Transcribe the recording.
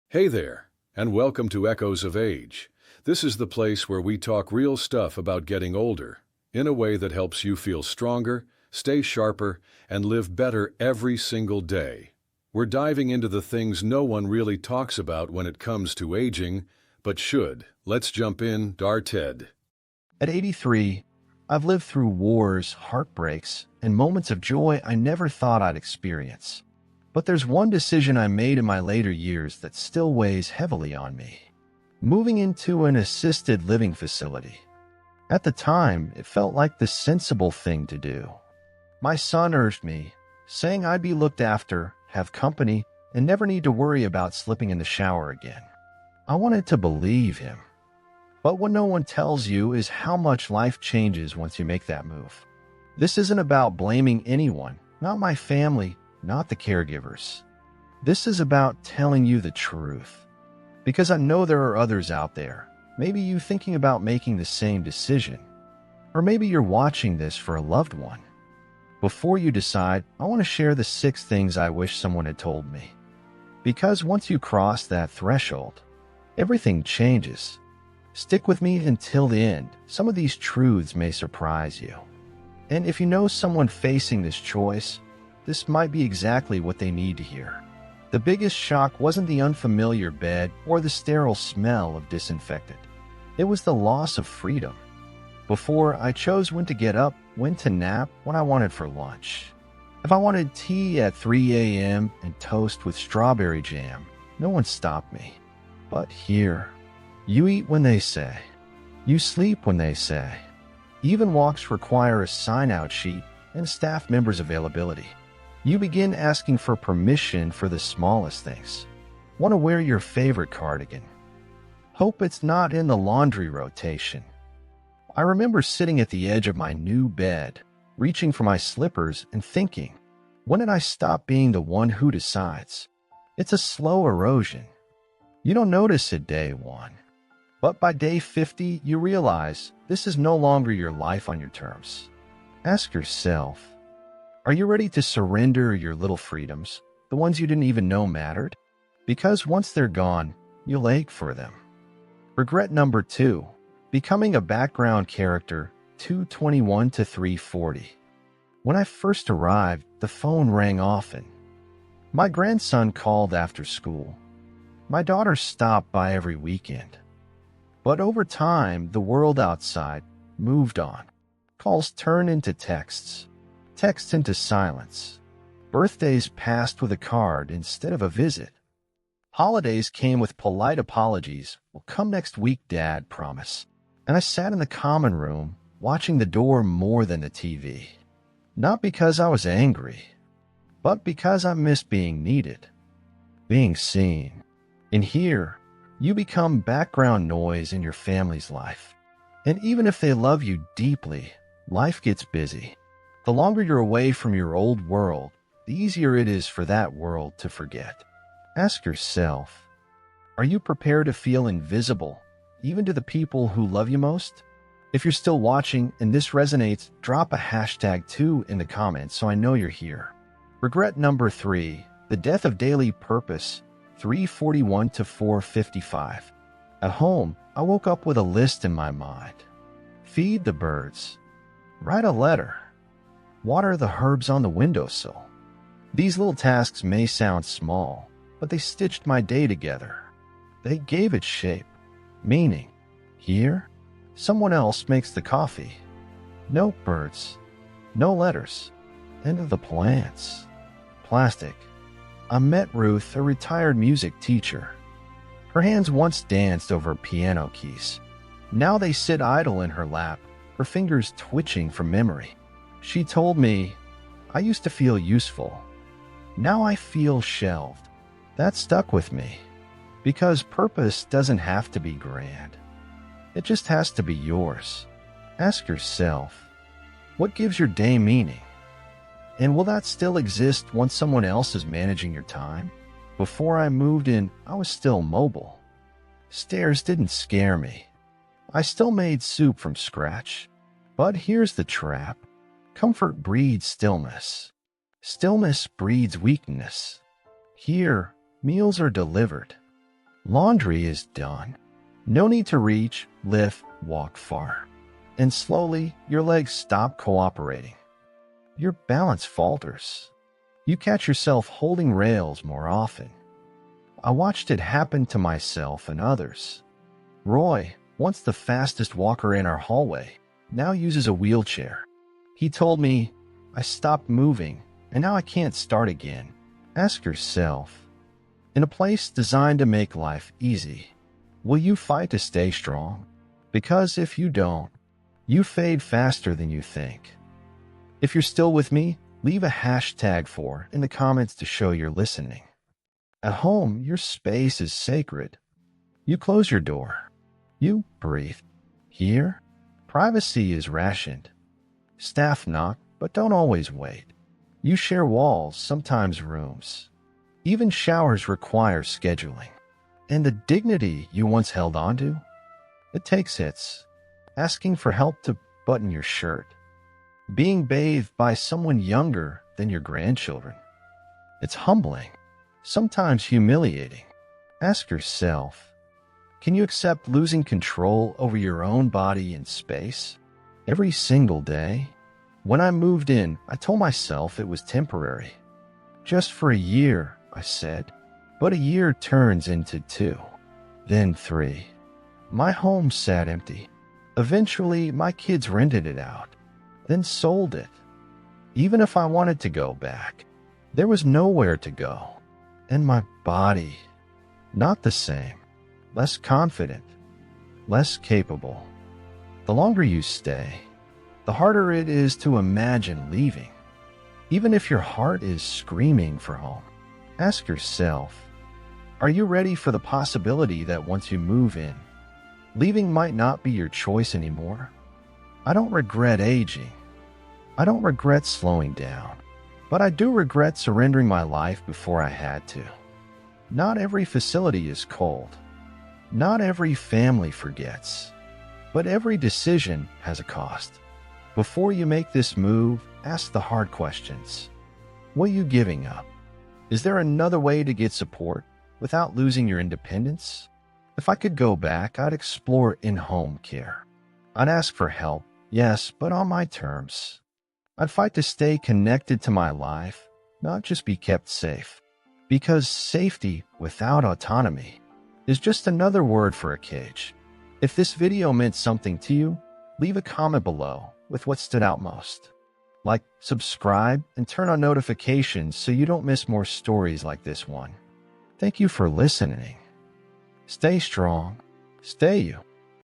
Hey there, and welcome to Echoes of Age. This is the place where we talk real stuff about getting older, in a way that helps you feel stronger, stay sharper, and live better every single day. We're diving into the things no one really talks about when it comes to aging, but should. Let's jump in, Ted. At 83, I've lived through wars, heartbreaks, and moments of joy I never thought I'd experience. But there's one decision I made in my later years that still weighs heavily on me. Moving into an assisted living facility. At the time, it felt like the sensible thing to do. My son urged me, saying I'd be looked after, have company, and never need to worry about slipping in the shower again. I wanted to believe him. But what no one tells you is how much life changes once you make that move. This isn't about blaming anyone, not my family, not the caregivers. This is about telling you the truth. Because I know there are others out there, maybe you thinking about making the same decision. Or maybe you're watching this for a loved one. Before you decide, I want to share the 6 things I wish someone had told me. Because once you cross that threshold, everything changes. Stick with me until the end. Some of these truths may surprise you. And if you know someone facing this choice, this might be exactly what they need to hear. The biggest shock wasn't the unfamiliar bed or the sterile smell of disinfectant. It was the loss of freedom. Before, I chose when to get up, when to nap, what I wanted for lunch. If I wanted tea at 3 a.m. and toast with strawberry jam, no one stopped me. But here, you eat when they say. You sleep when they say. Even walks require a sign-out sheet and staff members' availability. You begin asking for permission for the smallest things. Want to wear your favorite cardigan. Hope it's not in the laundry rotation. I remember sitting at the edge of my new bed, reaching for my slippers and thinking, when did I stop being the one who decides? It's a slow erosion. You don't notice it day 1. But by day 50, you realize this is no longer your life on your terms. Ask yourself, are you ready to surrender your little freedoms, the ones you didn't even know mattered? Because once they're gone, you'll ache for them. Regret number 2, becoming a background character, 2:21 to 3:40. When I first arrived, the phone rang often. My grandson called after school. My daughter stopped by every weekend. But over time, the world outside moved on. Calls turned into texts. Texts into silence. Birthdays passed with a card instead of a visit. Holidays came with polite apologies. "Will come next week, Dad, promise." And I sat in the common room, watching the door more than the TV. Not because I was angry, but because I missed being needed, being seen. And here, you become background noise in your family's life. And even if they love you deeply, life gets busy. The longer you're away from your old world, the easier it is for that world to forget. Ask yourself, are you prepared to feel invisible, even to the people who love you most? If you're still watching and this resonates, drop a #2 in the comments so I know you're here. Regret number 3, the death of daily purpose, 3:41 to 4:55. At home, I woke up with a list in my mind. Feed the birds. Write a letter. Water the herbs on the windowsill. These little tasks may sound small, but they stitched my day together. They gave it shape, meaning. Here, someone else makes the coffee. No birds, no letters. End of the plants. Plastic. I met Ruth, a retired music teacher. Her hands once danced over piano keys. Now they sit idle in her lap, her fingers twitching from memory. She told me, I used to feel useful. Now I feel shelved. That stuck with me. Because purpose doesn't have to be grand. It just has to be yours. Ask yourself, what gives your day meaning? And will that still exist once someone else is managing your time? Before I moved in, I was still mobile. Stairs didn't scare me. I still made soup from scratch. But here's the trap. Comfort breeds stillness. Stillness breeds weakness. Here, meals are delivered. Laundry is done. No need to reach, lift, walk far. And slowly, your legs stop cooperating. Your balance falters. You catch yourself holding rails more often. I watched it happen to myself and others. Roy, once the fastest walker in our hallway, now uses a wheelchair. He told me, I stopped moving, and now I can't start again. Ask yourself, in a place designed to make life easy, will you fight to stay strong? Because if you don't, you fade faster than you think. If you're still with me, leave a #4 in the comments to show you're listening. At home, your space is sacred. You close your door. You breathe. Here, privacy is rationed. Staff knock, but don't always wait. You share walls, sometimes rooms. Even showers require scheduling. And the dignity you once held onto? It takes hits. Asking for help to button your shirt. Being bathed by someone younger than your grandchildren. It's humbling. Sometimes humiliating. Ask yourself, can you accept losing control over your own body and space? Every single day? When I moved in, I told myself it was temporary. Just for a year, I said. But a year turns into 2, then 3. My home sat empty. Eventually, my kids rented it out, then sold it. Even if I wanted to go back, there was nowhere to go. And my body, not the same. Less confident, less capable. The longer you stay, the harder it is to imagine leaving. Even if your heart is screaming for home, ask yourself, are you ready for the possibility that once you move in, leaving might not be your choice anymore? I don't regret aging. I don't regret slowing down. But I do regret surrendering my life before I had to. Not every facility is cold. Not every family forgets. But every decision has a cost. Before you make this move, ask the hard questions. What are you giving up? Is there another way to get support without losing your independence? If I could go back, I'd explore in-home care. I'd ask for help, yes, but on my terms. I'd fight to stay connected to my life, not just be kept safe. Because safety without autonomy is just another word for a cage. If this video meant something to you, leave a comment below with what stood out most. Like, subscribe, and turn on notifications so you don't miss more stories like this one. Thank you for listening. Stay strong. Stay you.